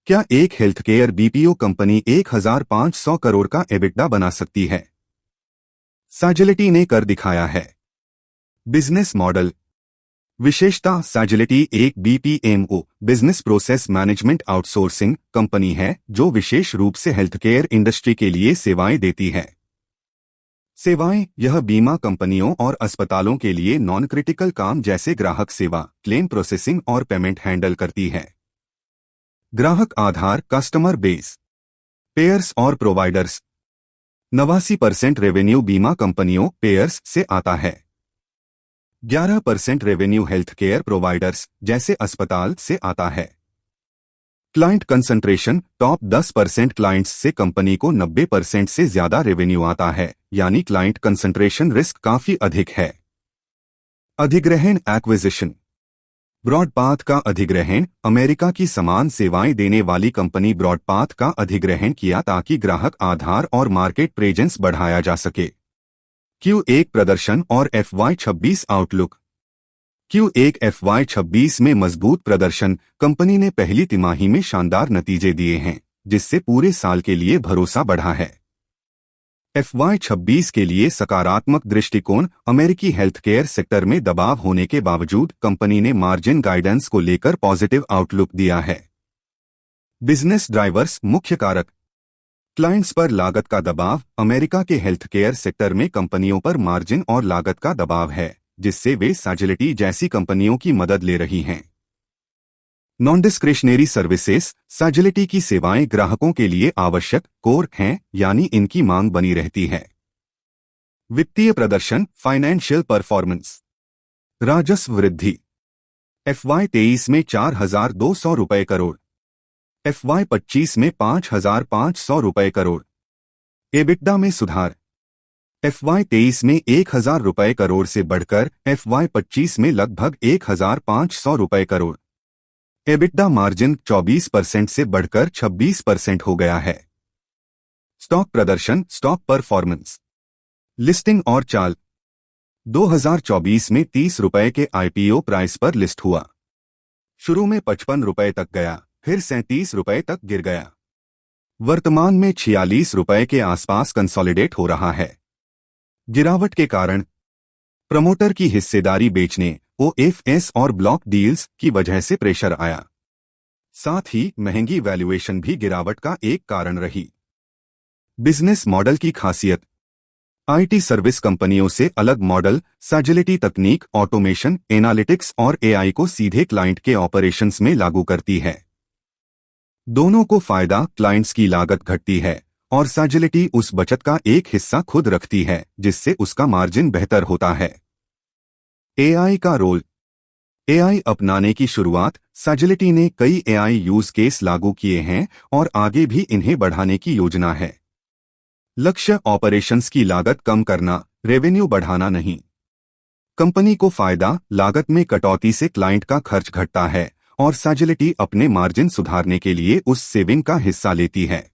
क्या एक health care BPO company 1500 crore का एबिटडा बना सकती है? साजिलिटी ने कर दिखाया है। बिजनेस मॉडल विशेषता साजिलिटी एक BPMO business process management outsourcing company है जो विशेष रूप से हेल्थ केयर इंडस्ट्री के लिए सेवाएं देती है। सेवाएं यह बीमा कंपनियों और अस्पतालों के लिए नॉन क्रिटिकल काम जैसे ग्राहक सेवा, क्लेम प्रोसेसिंग और पेमेंट हैंडल करती है। ग्राहक आधार कस्टमर बेस पेयर्स और प्रोवाइडर्स 89% रेवेन्यू बीमा कंपनियों पेयर्स से आता है। 11% रेवेन्यू हेल्थ केयर प्रोवाइडर्स जैसे अस्पताल से आता है। क्लाइंट कंसंट्रेशन टॉप 10% क्लाइंट्स से कंपनी को 90% से ज्यादा रेवेन्यू आता है, यानी क्लाइंट कंसंट्रेशन रिस्क काफी अधिक है। अधिग्रहण एक्विजिशन ब्रॉडपाथ का अधिग्रहण अमेरिका की समान सेवाएं देने वाली कंपनी ब्रॉडपाथ का अधिग्रहण किया ताकि ग्राहक आधार और मार्केट प्रेजेंस बढ़ाया जा सके। Q1 प्रदर्शन और FY26 आउटलुक Q1 FY26 में मजबूत प्रदर्शन कंपनी ने पहली तिमाही में शानदार नतीजे दिए हैं, जिससे पूरे साल के लिए भरोसा बढ़ा है। FY26 के लिए सकारात्मक दृष्टिकोण अमेरिकी हेल्थ केयर सेक्टर में दबाव होने के बावजूद कंपनी ने मार्जिन गाइडेंस को लेकर पॉजिटिव आउटलुक दिया है। बिजनेस ड्राइवर्स मुख्य कारक क्लाइंट्स पर लागत का दबाव अमेरिका के हेल्थ केयर सेक्टर में कंपनियों पर मार्जिन और लागत का दबाव है, जिससे वे साजिलिटी जैसी कंपनियों की मदद ले रही हैं। नॉन डिस्क्रिशनरी सर्विसेज साजिलिटी की सेवाएं ग्राहकों के लिए आवश्यक कोर हैं, यानी इनकी मांग बनी रहती है। वित्तीय प्रदर्शन फाइनेंशियल परफॉर्मेंस राजस्व वृद्धि FY23 में 4,200 रुपये करोड़, FY25 में 5,500 रुपये करोड़। एबिटडा में सुधार FY23 में 1,000 रुपये करोड़ से बढ़कर FY25 में लगभग 1,500 रुपये करोड़। एबिटडा मार्जिन 24% से बढ़कर 26% हो गया है। स्टॉक प्रदर्शन स्टॉक परफॉर्मेंस लिस्टिंग और चाल 2024 में 30 रुपये के IPO प्राइस पर लिस्ट हुआ। शुरू में 55 रुपये तक गया, फिर 37 रुपये तक गिर गया। वर्तमान में 46 रुपये के आसपास कंसोलिडेट हो रहा है। गिरावट के कारण प्रमोटर की हिस्सेदारी बेचने OFS और ब्लॉक डील्स की वजह से प्रेशर आया। साथ ही महंगी वैल्यूएशन भी गिरावट का एक कारण रही। बिजनेस मॉडल की खासियत IT सर्विस कंपनियों से अलग मॉडल साजिलिटी तकनीक ऑटोमेशन एनालिटिक्स और AI को सीधे क्लाइंट के ऑपरेशंस में लागू करती है। दोनों को फायदा क्लाइंट्स की लागत घटती है और साजिलिटी उस बचत का एक हिस्सा खुद रखती है, जिससे उसका मार्जिन बेहतर होता है। AI का रोल AI अपनाने की शुरुआत साजिलिटी ने कई AI यूज केस लागू किए हैं और आगे भी इन्हें बढ़ाने की योजना है। लक्ष्य ऑपरेशंस की लागत कम करना, रेवेन्यू बढ़ाना नहीं। कंपनी को फायदा लागत में कटौती से क्लाइंट का खर्च घटता है और साजिलिटी अपने मार्जिन सुधारने के लिए उस सेविंग का हिस्सा लेती है।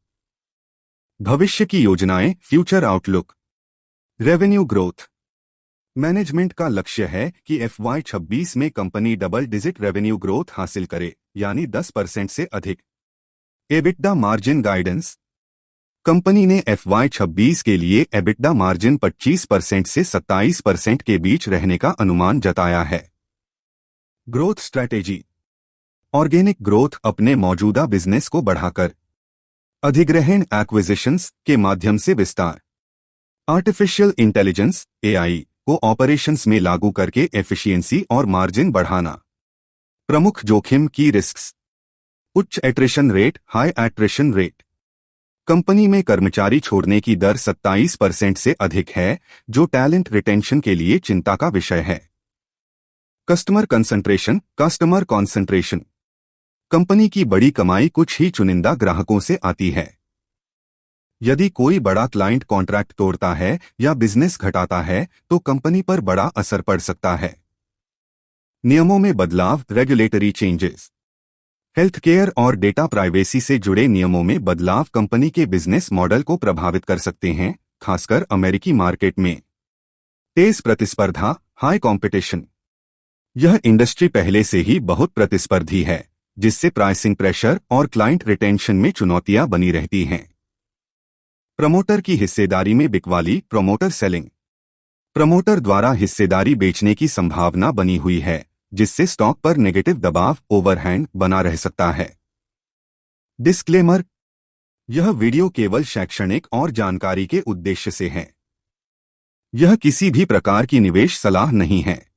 भविष्य की योजनाएं future outlook revenue growth management का लक्ष्य है कि FY26 में company double digit revenue growth हासिल करे, यानी 10% से अधिक। एबिटडा मार्जिन गाइडेंस कंपनी ने FY26 के लिए एबिटडा मार्जिन 25% से 27% के बीच रहने का अनुमान जताया है। ग्रोथ स्ट्रैटेजी ऑर्गेनिक ग्रोथ अपने मौजूदा बिजनेस को बढ़ाकर, अधिग्रहण एक्विजिशंस के माध्यम से विस्तार, आर्टिफिशियल इंटेलिजेंस AI को ऑपरेशंस में लागू करके एफिशिएंसी और मार्जिन बढ़ाना। प्रमुख जोखिम की रिस्क्स उच्च attrition rate high attrition rate company में कर्मचारी छोड़ने की दर 27% से अधिक है, जो टैलेंट रिटेंशन के लिए चिंता का विषय है। कस्टमर कॉन्सेंट्रेशन कंपनी की बड़ी कमाई कुछ ही चुनिंदा ग्राहकों से आती है। यदि कोई बड़ा क्लाइंट कॉन्ट्रैक्ट तोड़ता है या बिजनेस घटाता है तो कंपनी पर बड़ा असर पड़ सकता है। नियमों में बदलाव रेगुलेटरी चेंजेस हेल्थ केयर और डेटा प्राइवेसी से जुड़े नियमों में बदलाव कंपनी के बिजनेस मॉडल को प्रभावित कर सकते हैं, खासकर अमेरिकी मार्केट में। तेज प्रतिस्पर्धा हाई कंपटीशन यह इंडस्ट्री पहले से ही बहुत प्रतिस्पर्धी है, जिससे प्राइसिंग प्रेशर और क्लाइंट रिटेंशन में चुनौतियां बनी रहती हैं। प्रमोटर की हिस्सेदारी में बिकवाली, प्रमोटर सेलिंग। प्रमोटर द्वारा हिस्सेदारी बेचने की संभावना बनी हुई है, जिससे स्टॉक पर नेगेटिव दबाव, ओवरहैंग बना रह सकता है। डिस्क्लेमर: यह वीडियो केवल शैक्षणिक और जानकारी के उद्देश्य से है। यह किसी भी प्रकार की निवेश सलाह नहीं है।